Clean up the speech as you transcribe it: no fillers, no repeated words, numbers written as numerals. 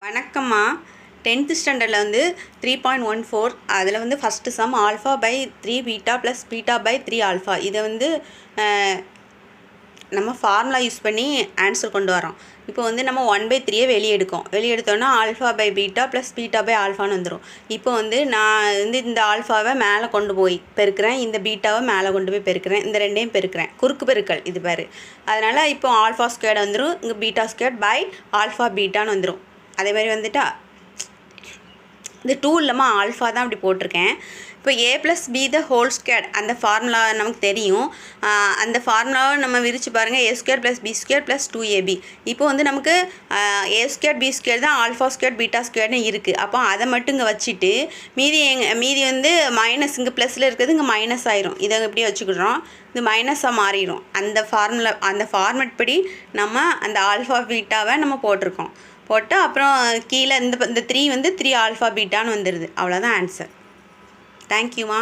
வணக்கம்மா. 10th ஸ்டாண்டர்டில் வந்து 3.14 அதில் வந்து first sum alpha pi 3 beta plus beta pi 3 alpha. இதை வந்து நம்ம ஃபார்முலா யூஸ் பண்ணி ஆன்சர் கொண்டு வரோம். இப்போ வந்து நம்ம 1/3 வெளியே எடுத்தோன்னா alpha by beta plus beta by ஆல்ஃபான்னு வந்துடும். இப்போ வந்து நான் வந்து இந்த ஆல்ஃபாவை மேலே கொண்டு போய் பெருக்கிறேன், இந்த பீட்டாவை மேலே கொண்டு போய் பெருக்கிறேன், இந்த ரெண்டையும் பெருக்கிறேன். குறுக்கு பெருக்கல் இது பேர். அதனால் இப்போ ஆல்ஃபா ஸ்கொயர்டு வந்துடும், இங்கே பீட்டா ஸ்கொயர்ட் பை ஆல்ஃபா பீட்டான்னு வந்துடும். அதே மாதிரி வந்துட்டா இந்த 2 இல்லாமல் ஆல்ஃபா தான் அப்படி போட்டிருக்கேன். இப்போ a + b the whole square அந்த ஃபார்முலா நமக்கு தெரியும். அந்த ஃபார்முலாவை நம்ம விரித்து பாருங்கள். a² + b² + 2ab. இப்போ வந்து நமக்கு a² b² தான் ஆல்ஃபா ஸ்கொயர் பீட்டா ஸ்கொயர்னு இருக்குது. அப்போ அதை மட்டும் இங்கே வச்சுட்டு மீதி வந்து மைனஸ், இங்கே ப்ளஸில் இருக்கிறது இங்கே மைனஸ் ஆயிரும். இதை எப்படி வச்சுக்கிடுறோம், இது மைனஸாக மாறிடும். அந்த ஃபார்மெட் படி நம்ம அந்த ஆல்ஃபா பீட்டாவை நம்ம போட்டிருக்கோம். போட்டு அப்புறம் கீழே இந்த 3 வந்து 3 ஆல்ஃபா பீட்டான்னு வந்துடுது. அவ்வளோதான் ஆன்சர். தேங்க்யூம்மா.